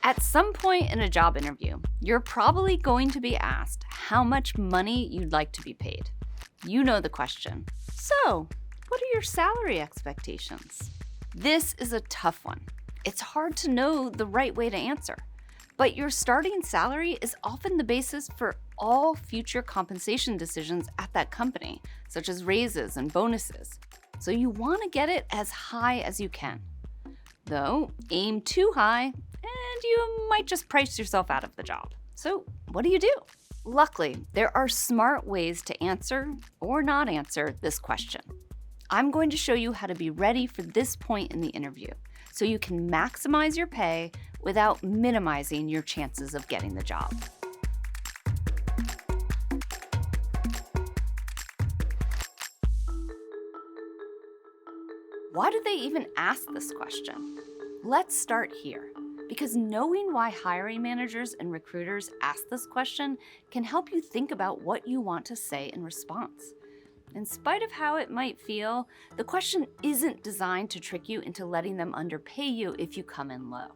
At some point in a job interview, you're probably going to be asked how much money you'd like to be paid. You know the question. So, what are your salary expectations? This is a tough one. It's hard to know the right way to answer. But your starting salary is often the basis for all future compensation decisions at that company, such as raises and bonuses. So you want to get it as high as you can. Though, aim too high, and you might just price yourself out of the job. So what do you do? Luckily, there are smart ways to answer or not answer this question. I'm going to show you how to be ready for this point in the interview, so you can maximize your pay without minimizing your chances of getting the job. Why do they even ask this question? Let's start here, because knowing why hiring managers and recruiters ask this question can help you think about what you want to say in response. In spite of how it might feel, the question isn't designed to trick you into letting them underpay you if you come in low.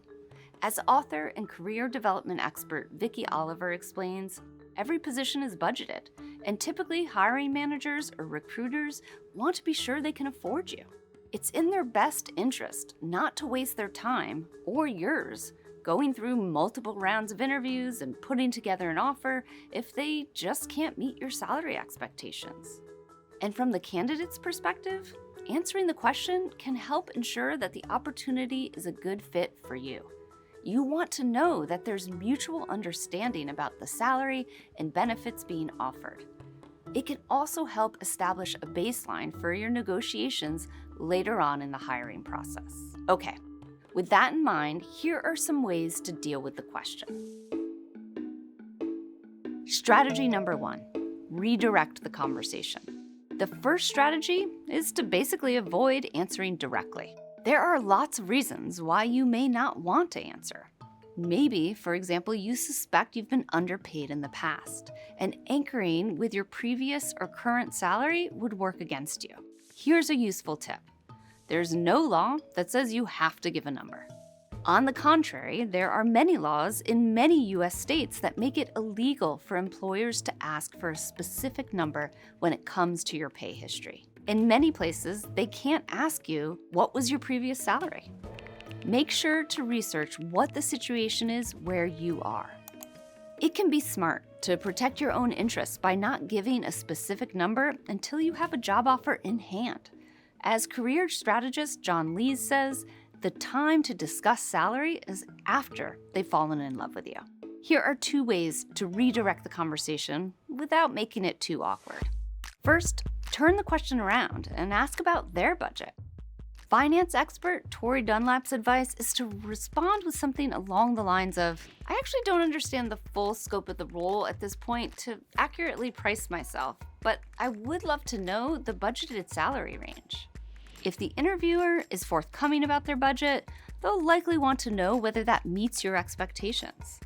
As author and career development expert Vicki Oliver explains, every position is budgeted, and typically hiring managers or recruiters want to be sure they can afford you. It's in their best interest not to waste their time, or yours, going through multiple rounds of interviews and putting together an offer if they just can't meet your salary expectations. And from the candidate's perspective, answering the question can help ensure that the opportunity is a good fit for you. You want to know that there's mutual understanding about the salary and benefits being offered. It can also help establish a baseline for your negotiations later on in the hiring process. Okay, with that in mind, here are some ways to deal with the question. Strategy number 1, redirect the conversation. The first strategy is to basically avoid answering directly. There are lots of reasons why you may not want to answer. Maybe, for example, you suspect you've been underpaid in the past, and anchoring with your previous or current salary would work against you. Here's a useful tip. There's no law that says you have to give a number. On the contrary, there are many laws in many US states that make it illegal for employers to ask for a specific number when it comes to your pay history. In many places, they can't ask you, what was your previous salary? Make sure to research what the situation is where you are. It can be smart to protect your own interests by not giving a specific number until you have a job offer in hand. As career strategist John Lees says, the time to discuss salary is after they've fallen in love with you. Here are 2 ways to redirect the conversation without making it too awkward. First, turn the question around and ask about their budget. Finance expert Tori Dunlap's advice is to respond with something along the lines of, I actually don't understand the full scope of the role at this point to accurately price myself, but I would love to know the budgeted salary range. If the interviewer is forthcoming about their budget, they'll likely want to know whether that meets your expectations.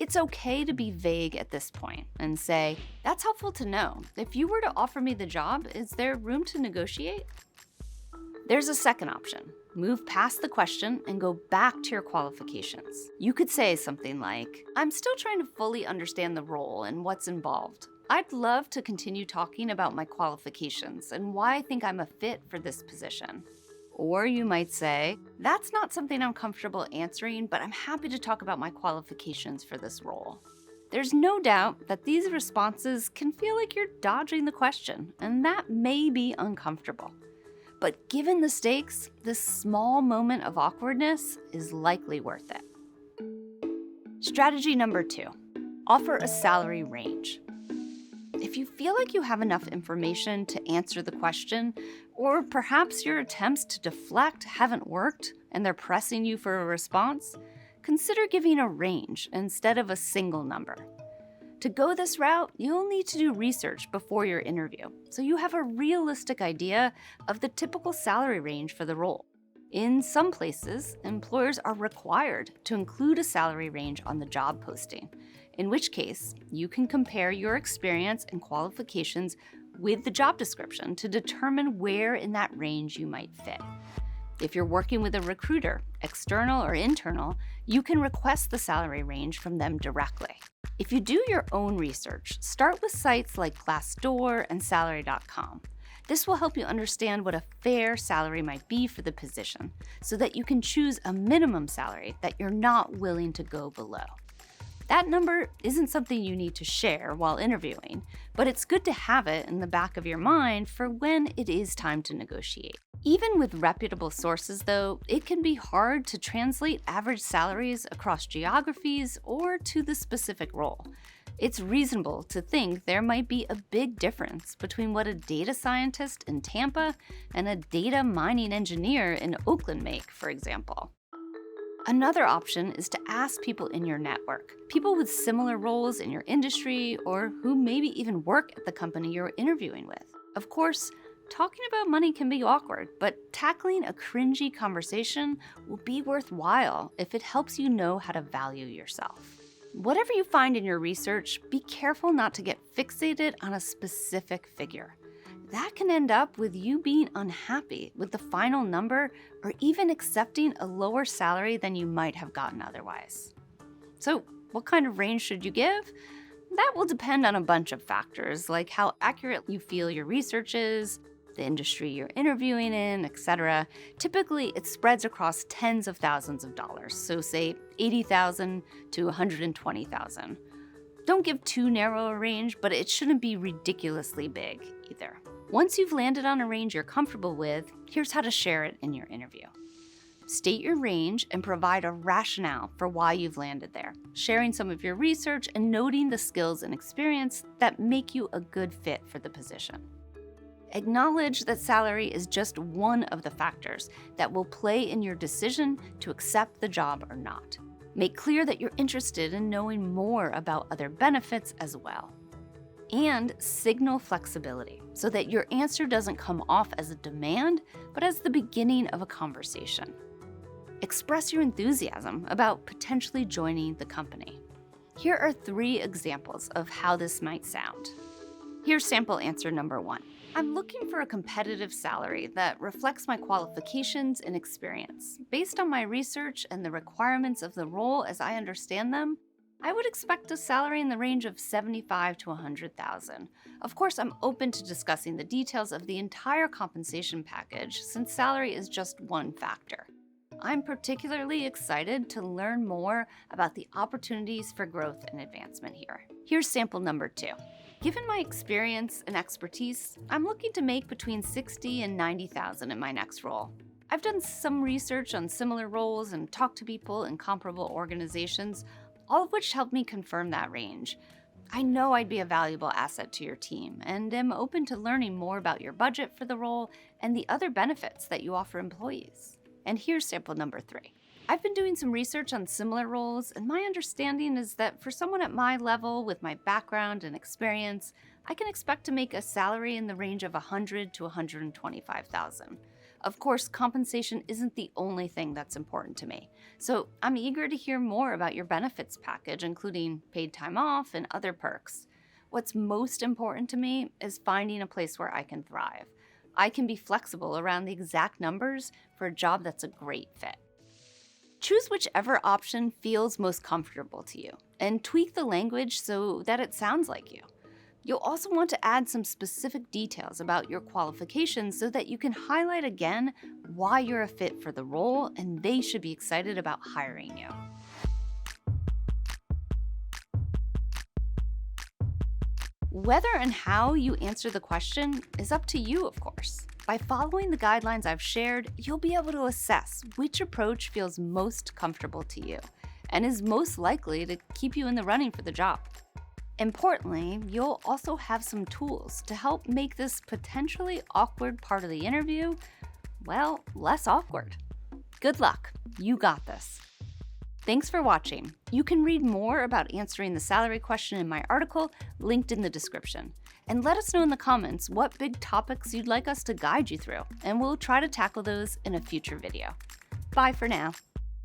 It's okay to be vague at this point and say, that's helpful to know. If you were to offer me the job, is there room to negotiate? There's a second option. Move past the question and go back to your qualifications. You could say something like, I'm still trying to fully understand the role and what's involved. I'd love to continue talking about my qualifications and why I think I'm a fit for this position. Or you might say, that's not something I'm comfortable answering, but I'm happy to talk about my qualifications for this role. There's no doubt that these responses can feel like you're dodging the question, and that may be uncomfortable. But given the stakes, this small moment of awkwardness is likely worth it. Strategy number 2, offer a salary range. If you feel like you have enough information to answer the question, or perhaps your attempts to deflect haven't worked and they're pressing you for a response, consider giving a range instead of a single number. To go this route, you'll need to do research before your interview, so you have a realistic idea of the typical salary range for the role. In some places, employers are required to include a salary range on the job posting, in which case you can compare your experience and qualifications with the job description to determine where in that range you might fit. If you're working with a recruiter, external or internal, You can request the salary range from them directly. If you do your own research, start with sites like Glassdoor and Salary.com. This will help you understand what a fair salary might be for the position, so that you can choose a minimum salary that you're not willing to go below. That number isn't something you need to share while interviewing, but it's good to have it in the back of your mind for when it is time to negotiate. Even with reputable sources, though, it can be hard to translate average salaries across geographies or to the specific role. It's reasonable to think there might be a big difference between what a data scientist in Tampa and a data mining engineer in Oakland make, for example. Another option is to ask people in your network, people with similar roles in your industry or who maybe even work at the company you're interviewing with. Of course, talking about money can be awkward, but tackling a cringy conversation will be worthwhile if it helps you know how to value yourself. Whatever you find in your research, be careful not to get fixated on a specific figure. That can end up with you being unhappy with the final number or even accepting a lower salary than you might have gotten otherwise. So, what kind of range should you give? That will depend on a bunch of factors, like how accurate you feel your research is, the industry you're interviewing in, etc. Typically, it spreads across tens of thousands of dollars, so say $80,000 to $120,000. Don't give too narrow a range, but it shouldn't be ridiculously big either. Once you've landed on a range you're comfortable with, here's how to share it in your interview. State your range and provide a rationale for why you've landed there, sharing some of your research and noting the skills and experience that make you a good fit for the position. Acknowledge that salary is just one of the factors that will play in your decision to accept the job or not. Make clear that you're interested in knowing more about other benefits as well. And signal flexibility so that your answer doesn't come off as a demand, but as the beginning of a conversation. Express your enthusiasm about potentially joining the company. Here are 3 examples of how this might sound. Here's sample answer number 1. I'm looking for a competitive salary that reflects my qualifications and experience. Based on my research and the requirements of the role as I understand them, I would expect a salary in the range of $75,000 to $100,000. Of course, I'm open to discussing the details of the entire compensation package, since salary is just one factor. I'm particularly excited to learn more about the opportunities for growth and advancement here. Here's sample number 2. Given my experience and expertise, I'm looking to make between $60,000 and $90,000 in my next role. I've done some research on similar roles and talked to people in comparable organizations, all of which helped me confirm that range. I know I'd be a valuable asset to your team and am open to learning more about your budget for the role and the other benefits that you offer employees. And here's sample number 3. I've been doing some research on similar roles, and my understanding is that for someone at my level with my background and experience, I can expect to make a salary in the range of $100,000 to $125,000. Of course, compensation isn't the only thing that's important to me, so I'm eager to hear more about your benefits package, including paid time off and other perks. What's most important to me is finding a place where I can thrive. I can be flexible around the exact numbers for a job that's a great fit. Choose whichever option feels most comfortable to you, and tweak the language so that it sounds like you. You'll also want to add some specific details about your qualifications so that you can highlight again why you're a fit for the role and they should be excited about hiring you. Whether and how you answer the question is up to you, of course. By following the guidelines I've shared, you'll be able to assess which approach feels most comfortable to you and is most likely to keep you in the running for the job. Importantly, you'll also have some tools to help make this potentially awkward part of the interview, well, less awkward. Good luck. You got this. Thanks for watching. You can read more about answering the salary question in my article linked in the description. And let us know in the comments what big topics you'd like us to guide you through, and we'll try to tackle those in a future video. Bye for now.